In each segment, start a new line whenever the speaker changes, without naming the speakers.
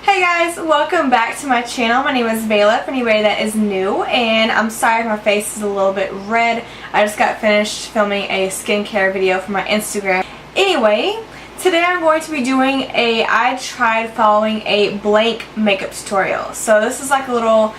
Hey guys, welcome back to my channel. My name is Vela, for anybody that is new, and I'm sorry if my face is a little bit red. I just got finished filming a skincare video for my Instagram. Anyway, today I'm going to be doing I tried following a blank makeup tutorial. So this is like a little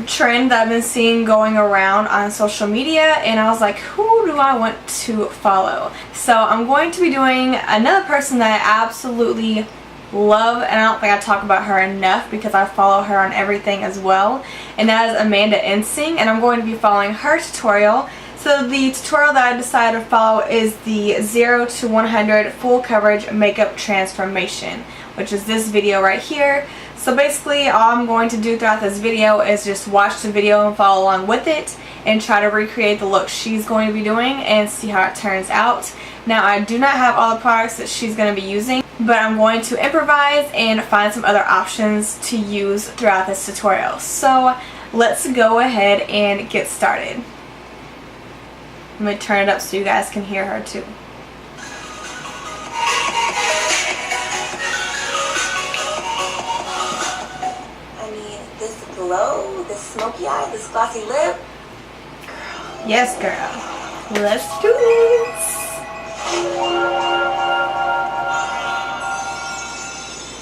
trend that I've been seeing going around on social media, and I was like, who do I want to follow? So I'm going to be doing another person that I absolutely love, and I don't think I talk about her enough because I follow her on everything as well, and that is Ensing, and I'm going to be following her tutorial. So the tutorial that I decided to follow is the 0 to 100 full coverage makeup transformation, which is this video right here. So basically all I'm going to do throughout this video is just watch the video and follow along with it and try to recreate the look she's going to be doing and see how it turns out. Now, I do not have all the products that she's going to be using, but I'm going to improvise and find some other options to use throughout this tutorial. So let's go ahead and get started. Let me turn it up so you guys can hear her too.
I mean, this glow, this smoky eye, this glossy lip.
Yes, girl. Let's do this.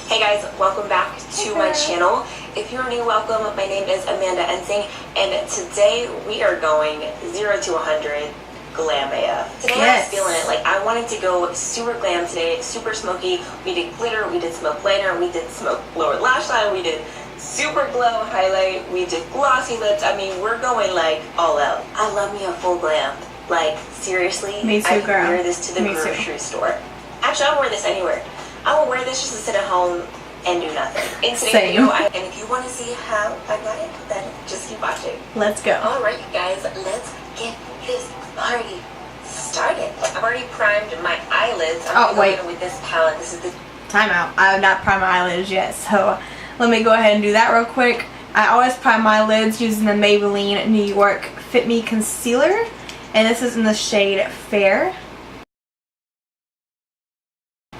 Hey guys, welcome back to my channel. If you're new, welcome. My name is Ensing, and today we are going 0 to 100 glam AF. Today I was feeling it. Like, I wanted to go super glam today, super smoky. We did glitter, we did smoke liner, we did smoke lower lash line, we did super glow highlight, we did glossy lips. I mean, we're going like all out. I love me a full glam. Like, seriously,
Me too,
I can
girl.
wear this to the grocery store. Actually, I'll wear this anywhere. I will wear this just to sit at home and do nothing. In today's video, and if you want to see how I got it, then just keep watching.
Let's go.
Alright guys, let's get this party started. I've already primed my eyelids. I'm going to go in with this palette. This is the
Time out. I have not primed my eyelids yet, so let me go ahead and do that real quick. I always prime my lids using the Maybelline New York Fit Me Concealer, and this is in the shade Fair.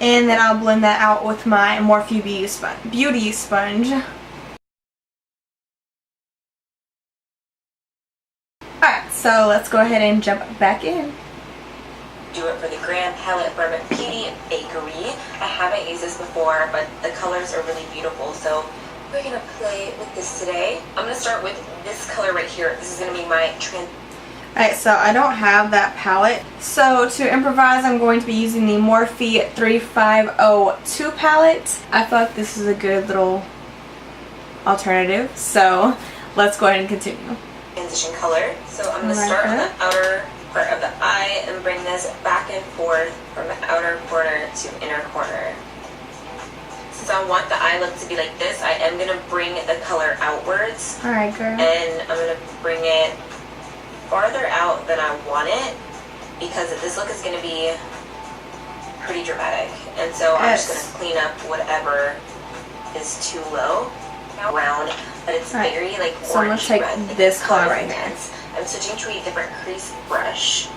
And then I'll blend that out with my Morphe Beauty Sponge. Alright, so let's go ahead and jump back in.
Do it for the Grand Palette from Beauty Bakery. I haven't used this before, but the colors are really beautiful, so we're going to play with this today. I'm going to start with this color right here. This is going to be my
Alright, so I don't have that palette. So to improvise, I'm going to be using the Morphe 3502 palette. I feel like this is a good little alternative. So let's go ahead and continue.
Transition color. So I'm going to start on the outer part of the eye and bring this back and forth from the outer corner to inner corner. Since I want the eye look to be like this, I am going to bring the color outwards.
Alright, girl.
And I'm going to bring it farther out than I want it, because this look is going to be pretty dramatic. And so I'm just going to clean up whatever is too low around, but it's very like orange.
So I'm going to take
red,
this color right here.
I'm switching to a different crease brush.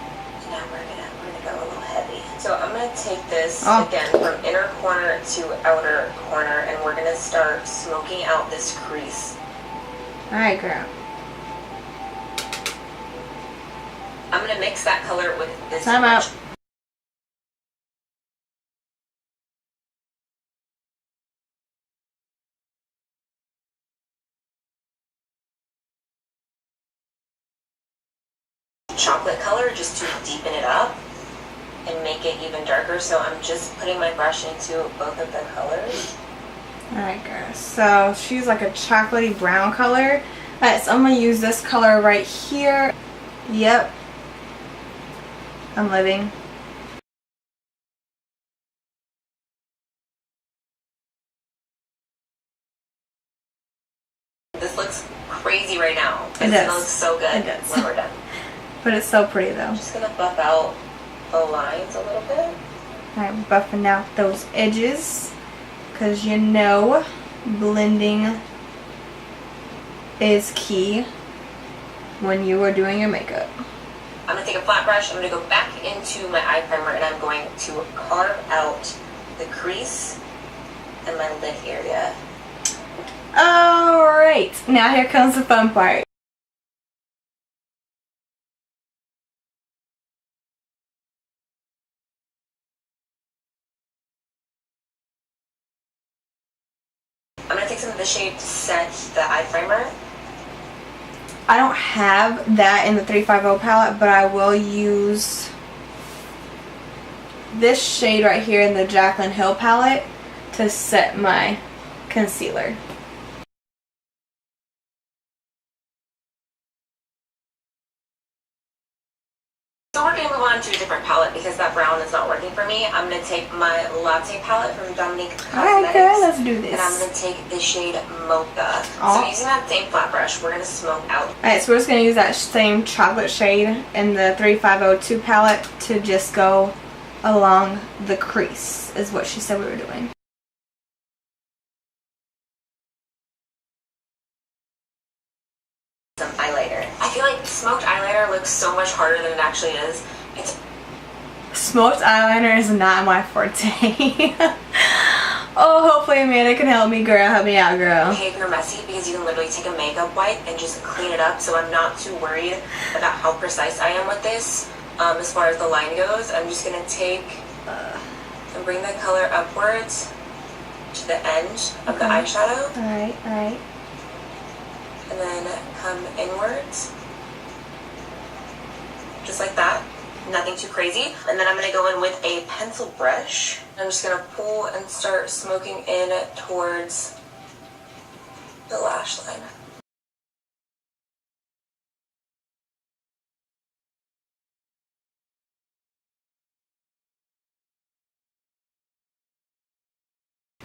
Now we're gonna go a little heavy. So I'm gonna take this again from inner corner to outer corner, and we're gonna start smoking out this crease.
Alright, girl.
I'm gonna mix that color with this
Time
brush.
out.
Chocolate color just to deepen it up and make it even darker. So I'm just putting my brush into both of the colors.
Alright, girl. So she's like a chocolatey brown color. Alright, so I'm going to use this color right here. Yep. I'm living.
This looks crazy right now.
It does.
It looks so good
It does.
when we're done.
But it's so pretty though.
I'm just going to buff out the lines a little bit.
Alright, buffing out those edges, because you know blending is key when you are doing your makeup.
I'm going to take a flat brush, I'm going to go back into my eye primer, and I'm going to carve out the crease and my lid area.
Alright, now here comes the fun part.
I'm going to take some of the shade to set the eye primer.
I don't have that in the 350 palette, but I will use this shade right here in the Jaclyn Hill palette to set my concealer.
So we're going to move on to a different palette because that brown is not working for me. I'm going to take my Latte palette from Dominique Cosmetics.
Alright girl, let's do this.
And I'm going to take the shade Mocha. So using that same flat brush, we're going to smoke out.
Alright, so we're just going to use that same chocolate shade in the 3502 palette to just go along the crease, is what she said we were doing.
Some highlighter. I feel like smoked eyeliner looks so much harder than it actually is.
Smoked eyeliner is not my forte. Oh, hopefully Amanda can help me, girl. Help me out, girl.
Okay, if you're messy, because you can literally take a makeup wipe and just clean it up, so I'm not too worried about how precise I am with this. As far as the line goes, I'm just going to take and bring the color upwards to the end of the eyeshadow.
Alright, alright.
And then come inwards. Just like that. Nothing too crazy. And then I'm going to go in with a pencil brush. I'm just going to pull and start smoking in towards the lash line.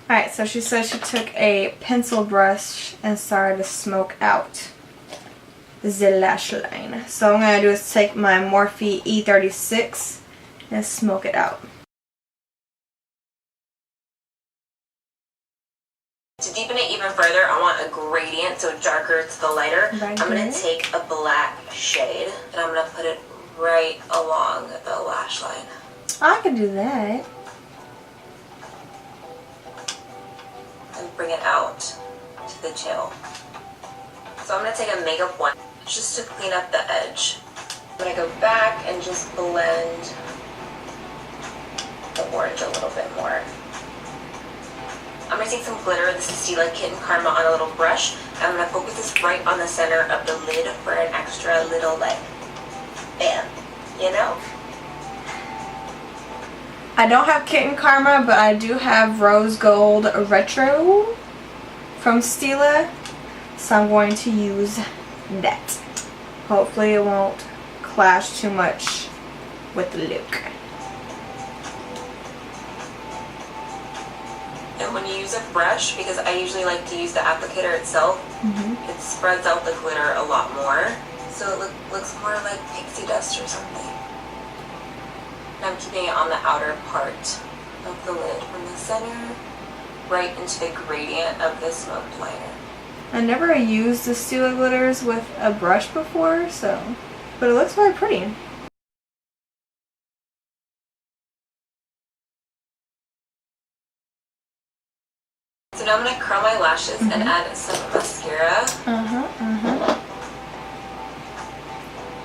Alright, so she said she took a pencil brush and started to smoke out the lash line. So what I'm going to do is take my Morphe E36 and smoke it out.
To deepen it even further, I want a gradient, so darker to the lighter.
Right,
I'm going to take a black shade and I'm going to put it right along the lash line.
I can do that.
And bring it out to the tail. So I'm going to take a makeup one just to clean up the edge. I'm going to go back and just blend the orange a little bit more. I'm going to take some glitter. This is Stila Kitten Karma on a little brush. I'm going to focus this right on the center of the lid for an extra little like, bam, you know?
I don't have Kitten Karma, but I do have Rose Gold Retro from Stila, so I'm going to use that. Hopefully it won't clash too much with the look.
And when you use a brush, because I usually like to use the applicator itself, it spreads out the glitter a lot more, so it looks more like pixie dust or something. And I'm keeping it on the outer part of the lid from the center right into the gradient of the smoked liner.
I never used the Stila glitters with a brush before, but it looks very pretty.
So now I'm going to curl my lashes and add some mascara.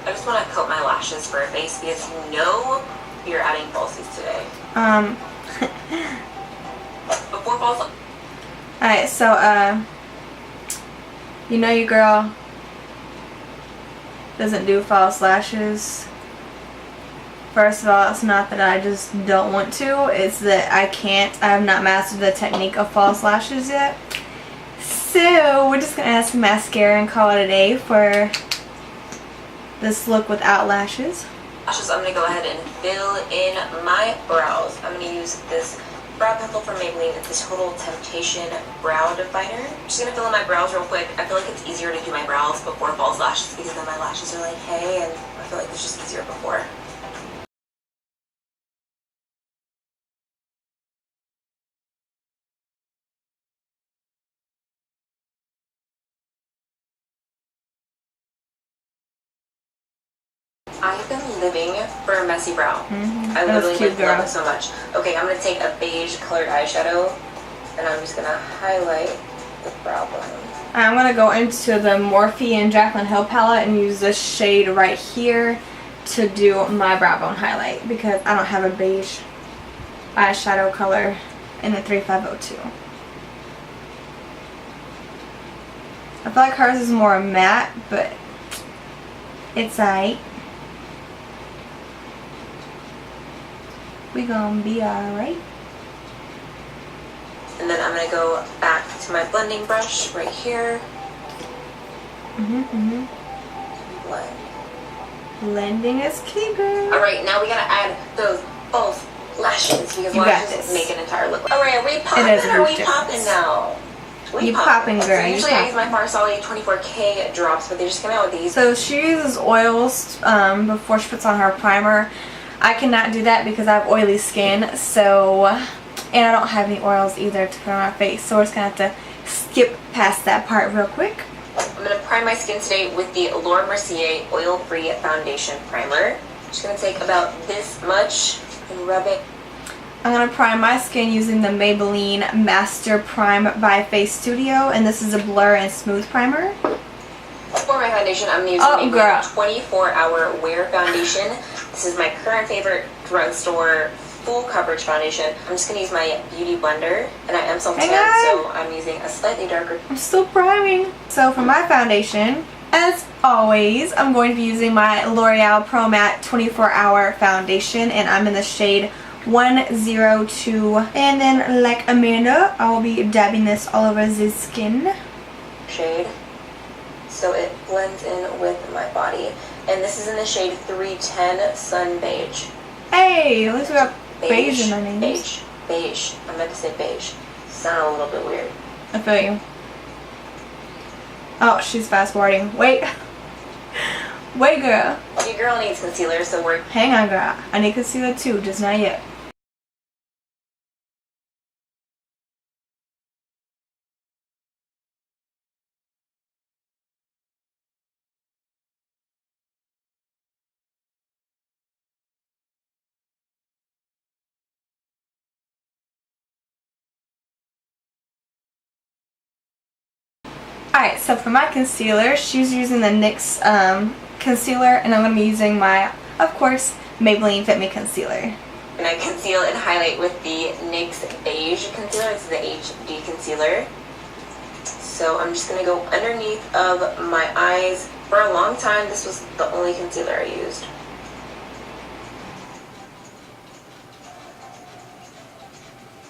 I just want to coat my lashes for a base because you know you're adding falsies today. Before falsies.
Alright, so, you know your girl doesn't do false lashes. First of all, it's not that I just don't want to, it's that I can't. I have not mastered the technique of false lashes yet. So, we're just going to add some mascara and call it a day for this look without lashes.
Lashes, I'm going to go ahead and fill in my brows. I'm going to use this brow pencil from Maybelline. It's this Total Temptation Brow Definer. I'm just going to fill in my brows real quick. I feel like it's easier to do my brows before false lashes because then my lashes are like, hey, and I feel like it's just easier before. I've been living for a messy brow. I literally love it so much. Okay, I'm going to take a beige colored eyeshadow and I'm just going to highlight with brow bone.
I'm going to go into the Morphe and Jaclyn Hill palette and use this shade right here to do my brow bone highlight because I don't have a beige eyeshadow color in the 3502. I feel like hers is more matte, but it's alright. We gonna be alright.
And then I'm gonna go back to my blending brush right here. Blend.
Blending is key, girl.
Alright, now we gotta add those both lashes because lashes make an entire look. Alright, are we popping or are we popping now?
You popping, girl.
So usually I use my Farsali 24K drops, but they just came out with these.
So she uses oils before she puts on her primer. I cannot do that because I have oily skin, so, and I don't have any oils either to put on my face, so we're just going to have to skip past that part real quick.
I'm going to prime my skin today with the Laura Mercier Oil-Free Foundation Primer. I'm just going to take about this much and rub it.
I'm going to prime my skin using the Maybelline Master Prime by Face Studio, and this is a blur and smooth primer.
For my foundation, I'm using a 24-hour wear foundation. This is my current favorite drugstore full coverage foundation. I'm just going to use my beauty blender, and I am self-tan, so I'm using a slightly darker.
I'm still priming. So for my foundation, as always, I'm going to be using my L'Oreal Pro Matte 24-hour foundation, and I'm in the shade 102. And then, like Amanda, I will be dabbing this all over the skin.
Shade. So it blends in with my body. And this is in the shade 310 Sun Beige.
Hey, at least we got beige in my name.
Beige. I meant to say beige. Sound a little bit weird.
I feel you. Oh, she's fast forwarding. Wait. Wait, girl.
Your girl needs concealer, so we're...
Hang on, girl. I need concealer too, just not yet. Alright, so for my concealer, she's using the NYX concealer, and I'm going to be using my, of course, Maybelline Fit Me concealer.
And I conceal and highlight with the NYX Beige concealer. This is the HD concealer. So I'm just going to go underneath of my eyes. For a long time, this was the only concealer I used.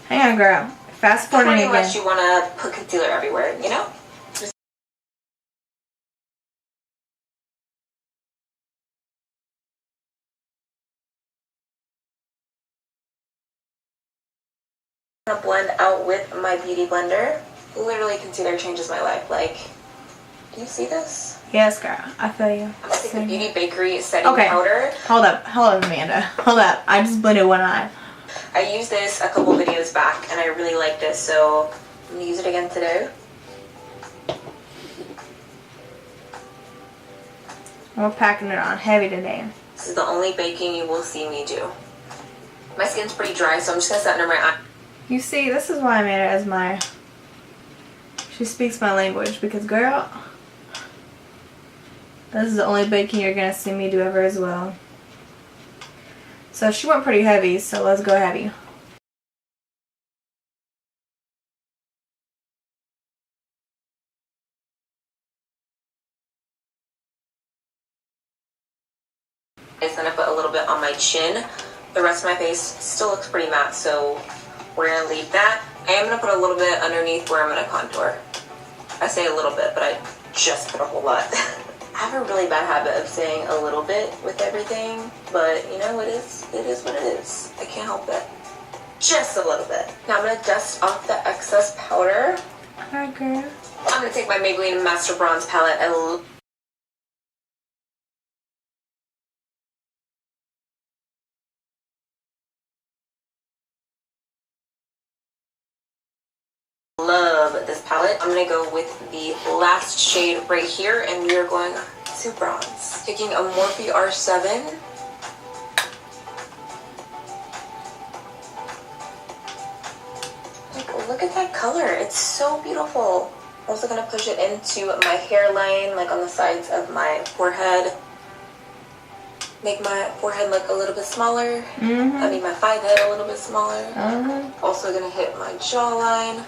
Hang on, girl. Fast forwarding again.
Pretty much you want to put concealer everywhere, you know? I'm gonna blend out with my beauty blender. Literally, concealer changes my life. Like, do you see this?
Yes, girl. I feel you.
I'm gonna take the Beauty Bakery setting powder.
Hold up, Amanda. Hold up. I just blended one eye.
I used this a couple videos back, and I really liked it, so I'm gonna use it again today.
We're packing it on heavy today.
This is the only baking you will see me do. My skin's pretty dry, so I'm just gonna set under my eye.
You see, this is why Amanda is my... She speaks my language, because, girl, this is the only baking you're going to see me do ever as well. So she went pretty heavy, so let's go heavy.
I'm just going to put a little bit on my chin. The rest of my face still looks pretty matte, so we're going to leave that. I am going to put a little bit underneath where I'm going to contour. I say a little bit, but I just put a whole lot. I have a really bad habit of saying a little bit with everything, but you know, it is what it is. I can't help it. Just a little bit. Now I'm going to dust off the excess powder.
Alright, girl.
I'm going to take my Maybelline Master Bronze palette and love this palette. I'm going to go with the last shade right here, and we are going to bronze. Taking a Morphe R7. Like, look at that color. It's so beautiful. I'm also going to push it into my hairline, like on the sides of my forehead. Make my forehead look a little bit smaller. I mean my forehead a little bit smaller. Also going to hit my jawline.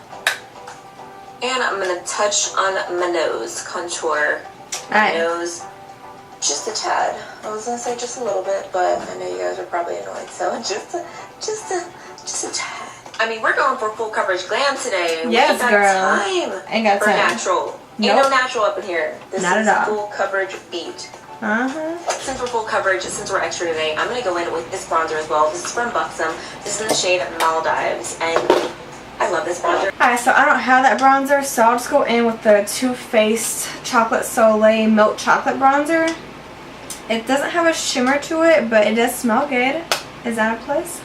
And I'm going to touch on my nose, contour my nose just a tad. I was going to say just a little bit, but I know you guys are probably annoyed, so just a tad. I mean, we're going for full coverage glam today.
Yes,
we
girl.
Time
Ain't got
for
time.
natural. Nope. Ain't no natural up in here. This
Not
is
at all.
full coverage beat. Since we're full coverage, since we're extra today, I'm going to go in with this bronzer as well. This is from Buxom. This is in the shade Maldives, and I love this bronzer.
Alright, so I don't have that bronzer, so I'll just go in with the Too Faced Chocolate Soleil Milk Chocolate Bronzer. It doesn't have a shimmer to it, but it does smell good. Is that a plus?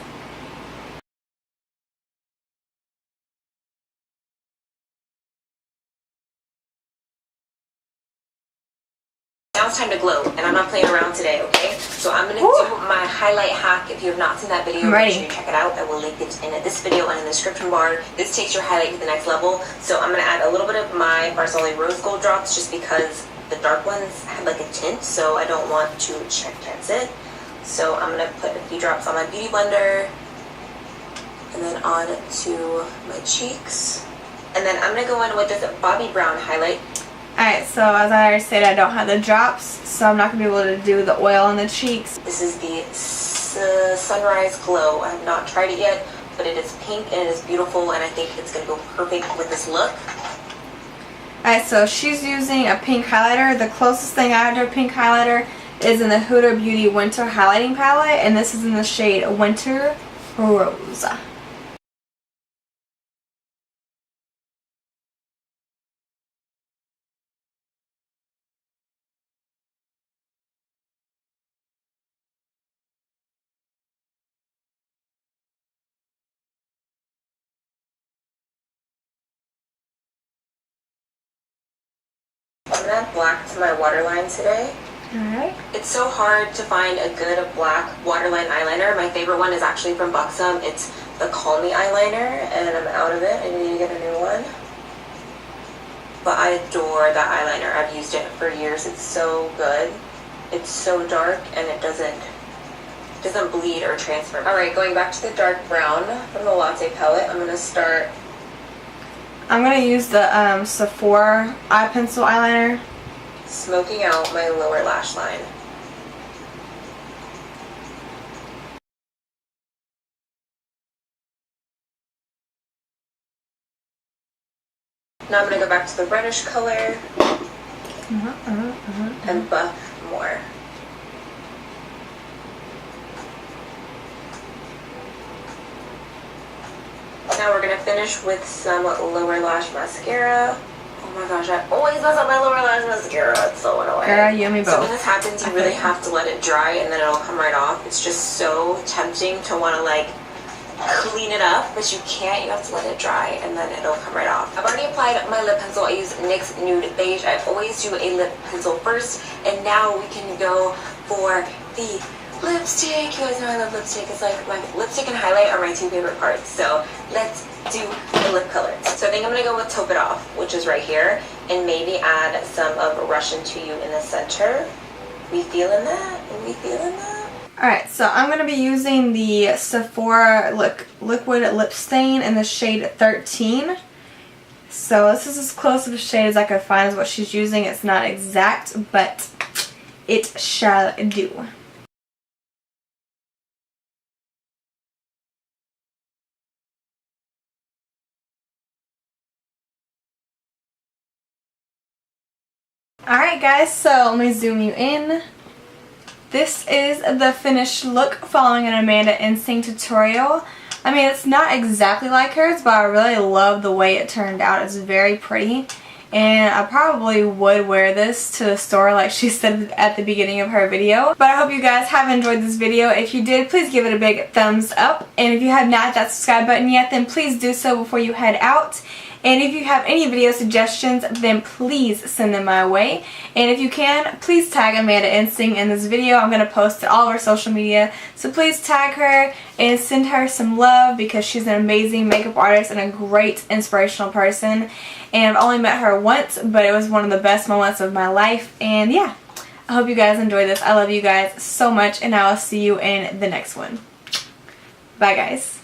Now it's time to glow, and I'm not playing around today, okay? So I'm going to do my highlight hack. If you have not seen that video, make sure you check it out. I will link it in this video and in the description bar. This takes your highlight to the next level. So I'm going to add a little bit of my Farsali Rose Gold drops just because the dark ones have like a tint, so I don't want to check chance it. So I'm going to put a few drops on my Beauty Blender, and then on to my cheeks. And then I'm going to go in with this Bobbi Brown highlight.
Alright, so as I already said, I don't have the drops, so I'm not going to be able to do the oil on the cheeks.
This is the Sunrise Glow. I have not tried it yet, but it is pink and it is beautiful, and I think it's going to go perfect with this look.
Alright, so she's using a pink highlighter. The closest thing I have to a pink highlighter is in the Huda Beauty Winter Highlighting Palette, and this is in the shade Winter Rose.
I'm going to add black to my waterline today.
Alright.
It's so hard to find a good black waterline eyeliner. My favorite one is actually from Buxom. It's the Call Me eyeliner, and I'm out of it. I need to get a new one. But I adore that eyeliner. I've used it for years. It's so good. It's so dark, and it doesn't bleed or transfer. Alright, going back to the dark brown from the Latte palette, I'm going to
use the Sephora eye pencil eyeliner.
Smoking out my lower lash line. Now I'm going to go back to the reddish color and buff more. Now we're going to finish with some lower lash mascara. Oh my gosh, I always mess up my lower lash mascara. It's so annoying.
Girl, you and me both.
So when this happens, you really have to let it dry, and then it'll come right off. It's just so tempting to want to like clean it up, but you can't. You have to let it dry, and then it'll come right off. I've already applied my lip pencil. I use NYX Nude Beige. I always do a lip pencil first, and now we can go for the lipstick. You guys know I love lipstick. It's like my lipstick and highlight are my two favorite parts. So let's do the lip color. So I think I'm going to go with Top It Off, which is right here, and maybe add some of Russian to You in the center. We feeling that? Are we feeling that?
Alright, so I'm going to be using the Sephora Liquid Lip Stain in the shade 13. So this is as close of a shade as I could find as what she's using. It's not exact, but it shall do. Alright guys, so let me zoom you in. This is the finished look following an Amanda Ensing tutorial. I mean, it's not exactly like hers, but I really love the way it turned out. It's very pretty. And I probably would wear this to the store like she said at the beginning of her video. But I hope you guys have enjoyed this video. If you did, please give it a big thumbs up. And if you have not hit that subscribe button yet, then please do so before you head out. And if you have any video suggestions, then please send them my way. And if you can, please tag Amanda Ensing in this video. I'm going to post to all of our social media. So please tag her and send her some love because she's an amazing makeup artist and a great inspirational person. And I've only met her once, but it was one of the best moments of my life. And yeah, I hope you guys enjoyed this. I love you guys so much, and I will see you in the next one. Bye, guys.